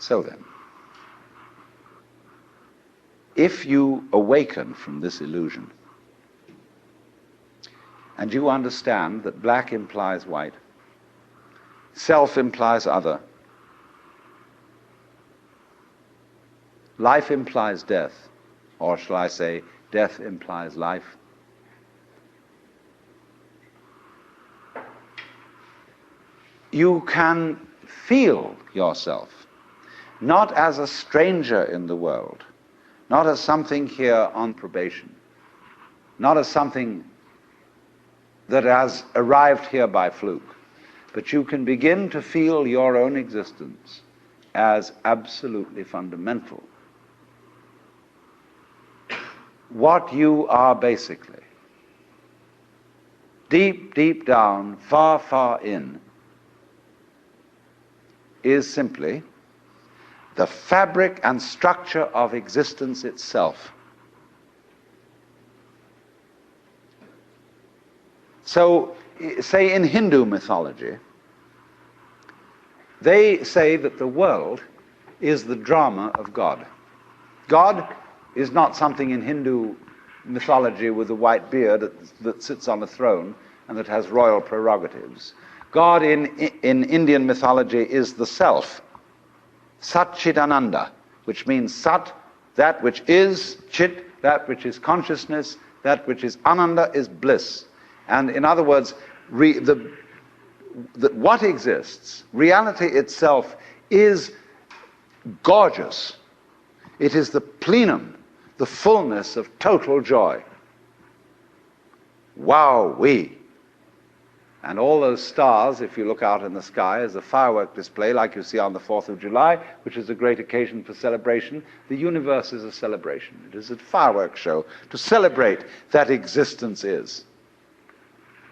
So then, if you awaken from this illusion, and you understand that black implies white, self implies other, life implies death, or shall I say, death implies life, you can feel yourself not as a stranger in the world, not as something here on probation, not as something that has arrived here by fluke, but you can begin to feel your own existence as absolutely fundamental. What you are basically, deep, deep down, far, far in, is simply the fabric and structure of existence itself. So, say in Hindu mythology, they say that the world is the drama of God. God is not something in Hindu mythology with a white beard that sits on a throne and that has royal prerogatives. God in Indian mythology is the self, Sat Chit Ananda, which means Sat, that which is, Chit, that which is consciousness, that which is Ananda is bliss. And in other words, what exists, reality itself, is gorgeous. It is the plenum, the fullness of total joy. Wow-wee. And all those stars, if you look out in the sky, as a firework display like you see on the 4th of July, which is a great occasion for celebration. The universe is a celebration. It is a fireworks show to celebrate that existence is.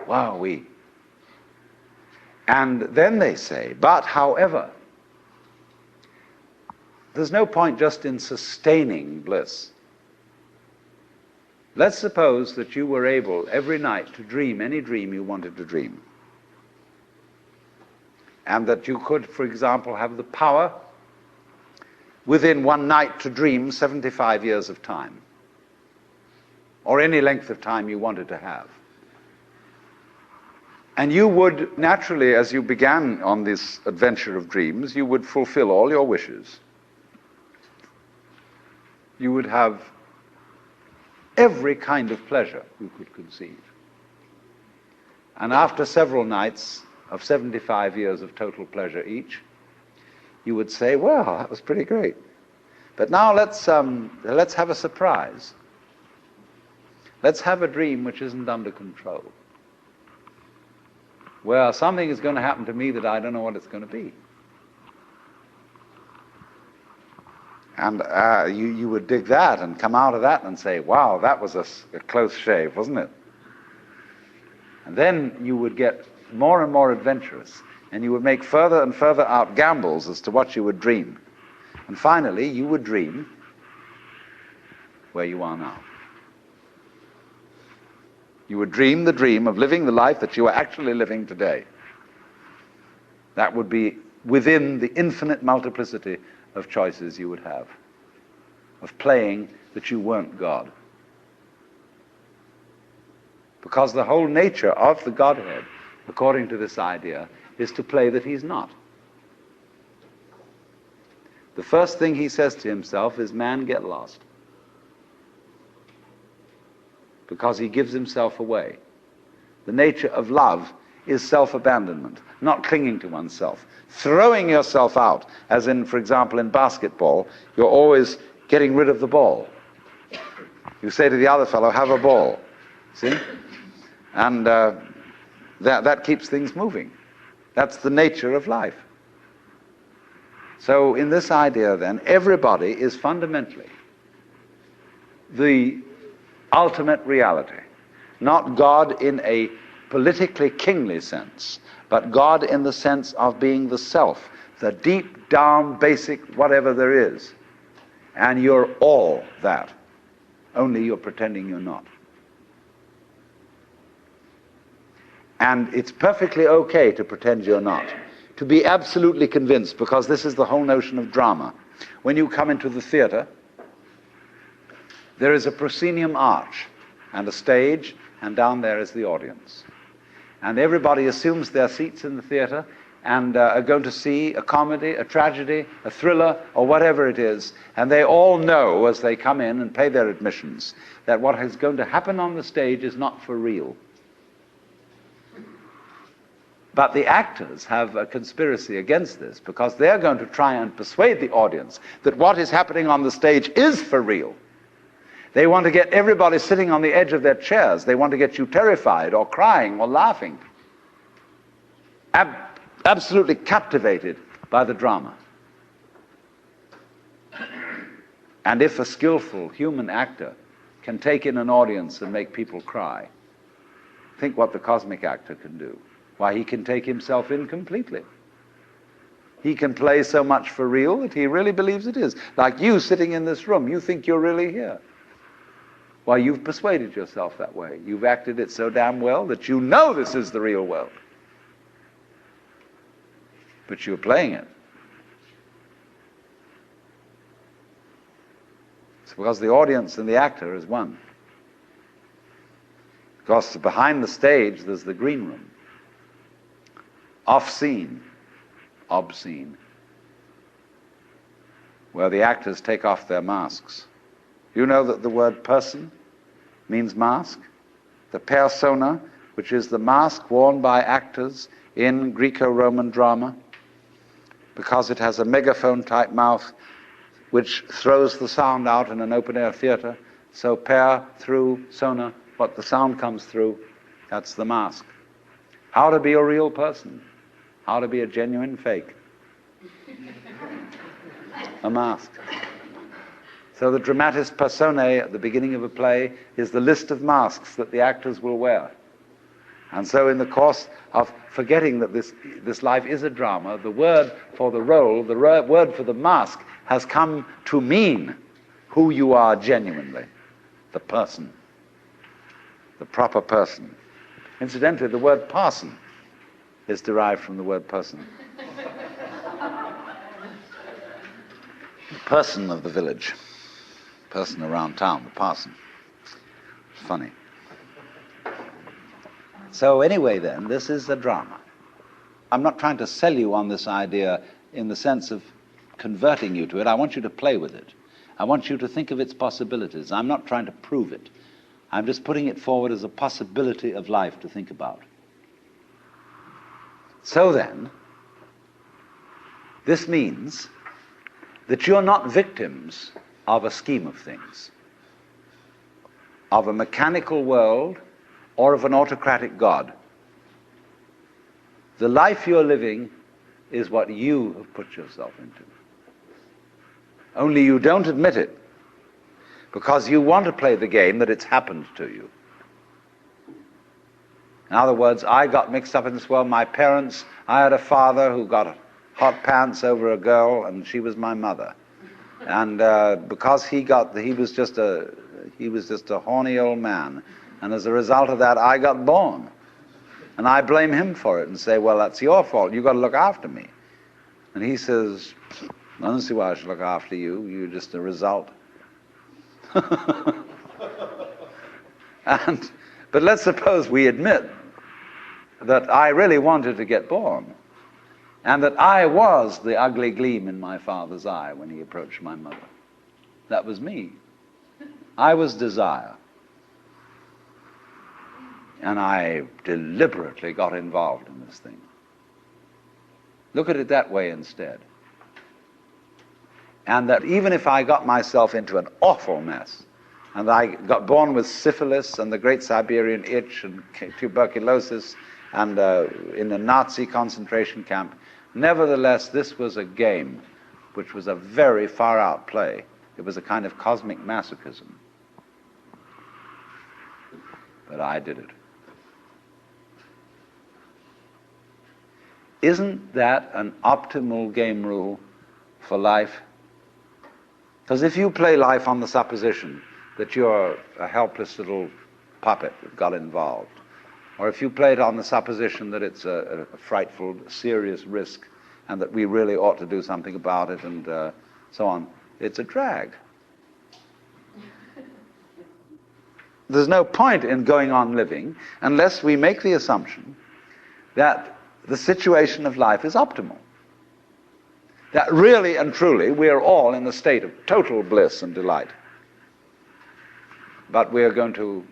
Wow-wee. And then they say, but however, there's no point just in sustaining bliss. Let's suppose that you were able every night to dream any dream you wanted to dream. And that you could, for example, have the power within one night to dream 75 years of time. Or any length of time you wanted to have. And you would naturally, as you began on this adventure of dreams, you would fulfill all your wishes. You would have every kind of pleasure you could conceive. And after several nights of 75 years of total pleasure each, you would say, well, that was pretty great. But now let's have a surprise. Let's have a dream which isn't under control. Well, something is going to happen to me that I don't know what it's going to be. And you would dig that and come out of that and say, wow, that was a close shave, wasn't it? And then you would get more and more adventurous, and you would make further and further out gambles as to what you would dream. And finally, you would dream where you are now. You would dream the dream of living the life that you are actually living today. That would be within the infinite multiplicity of choices you would have, of playing that you weren't God. Because the whole nature of the Godhead, according to this idea, is to play that he's not. The first thing he says to himself is, man, get lost. Because he gives himself away. The nature of love is self-abandonment, not clinging to oneself. Throwing yourself out, as in, for example, in basketball, you're always getting rid of the ball. You say to the other fellow, have a ball. See? And that keeps things moving. That's the nature of life. So in this idea, then, everybody is fundamentally the ultimate reality. Not God in a politically kingly sense, but God in the sense of being the self, the deep down basic whatever there is. And you're all that, only you're pretending you're not. And it's perfectly okay to pretend you're not, to be absolutely convinced, because this is the whole notion of drama. When you come into the theater, there is a proscenium arch and a stage, and down there is the audience. And everybody assumes their seats in the theater and are going to see a comedy, a tragedy, a thriller, or whatever it is. And they all know as they come in and pay their admissions that what is going to happen on the stage is not for real. But the actors have a conspiracy against this, because they're going to try and persuade the audience that what is happening on the stage is for real. They want to get everybody sitting on the edge of their chairs. They want to get you terrified or crying or laughing. Absolutely captivated by the drama. And if a skillful human actor can take in an audience and make people cry, think what the cosmic actor can do. Why, he can take himself in completely. He can play so much for real that he really believes it is. Like you sitting in this room, you think you're really here. Why, you've persuaded yourself that way. You've acted it so damn well that you know this is the real world. But you're playing it. It's because the audience and the actor is one. Because behind the stage there's the green room. Off-scene, obscene, where the actors take off their masks. You know that the word person means mask? The persona, which is the mask worn by actors in Greco-Roman drama, because it has a megaphone-type mouth which throws the sound out in an open-air theater. So per, through, sona, what the sound comes through, that's the mask. How to be a real person. How to be a genuine fake. A mask. So the dramatis personae at the beginning of a play is the list of masks that the actors will wear. And so in the course of forgetting that this life is a drama, the word for the role, the word for the mask, has come to mean who you are genuinely. The person. The proper person. Incidentally, the word parson is derived from the word person. The person of the village. Person around town, the parson. Funny. So anyway then, this is a drama. I'm not trying to sell you on this idea in the sense of converting you to it. I want you to play with it. I want you to think of its possibilities. I'm not trying to prove it. I'm just putting it forward as a possibility of life to think about. So then, this means that you're not victims of a scheme of things, of a mechanical world, or of an autocratic God. The life you're living is what you have put yourself into. Only you don't admit it, because you want to play the game that it's happened to you. In other words, I got mixed up in this world. My parents, I had a father who got hot pants over a girl, and she was my mother. And because he was just a horny old man. And as a result of that, I got born. And I blame him for it and say, well, that's your fault. You've got to look after me. And he says, I don't see why I should look after you. You're just a result. But let's suppose we admit that I really wanted to get born, and that I was the ugly gleam in my father's eye when he approached my mother. That was me. I was desire. And I deliberately got involved in this thing. Look at it that way instead. And that even if I got myself into an awful mess, and I got born with syphilis and the Great Siberian Itch and tuberculosis and in a Nazi concentration camp, nevertheless, this was a game which was a very far-out play. It was a kind of cosmic masochism. But I did it. Isn't that an optimal game rule for life? Because if you play life on the supposition that you're a helpless little puppet that got involved, or if you play it on the supposition that it's a frightful, serious risk and that we really ought to do something about it and so on, it's a drag. There's no point in going on living unless we make the assumption that the situation of life is optimal. That really and truly we are all in a state of total bliss and delight. But we are going to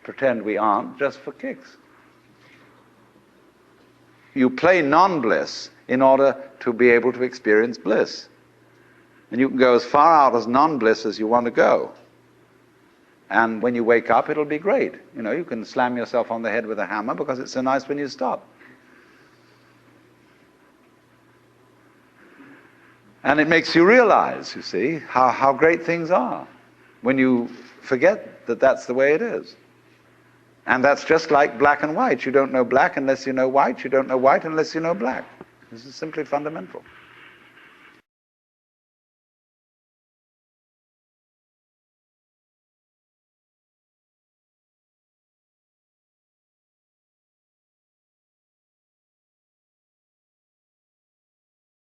pretend we aren't just for kicks. You play non-bliss in order to be able to experience bliss. And you can go as far out as non-bliss as you want to go. And when you wake up, it'll be great. You know, you can slam yourself on the head with a hammer because it's so nice when you stop. And it makes you realize, you see, how great things are when you forget that that's the way it is. And that's just like black and white. You don't know black unless you know white. You don't know white unless you know black. This is simply fundamental.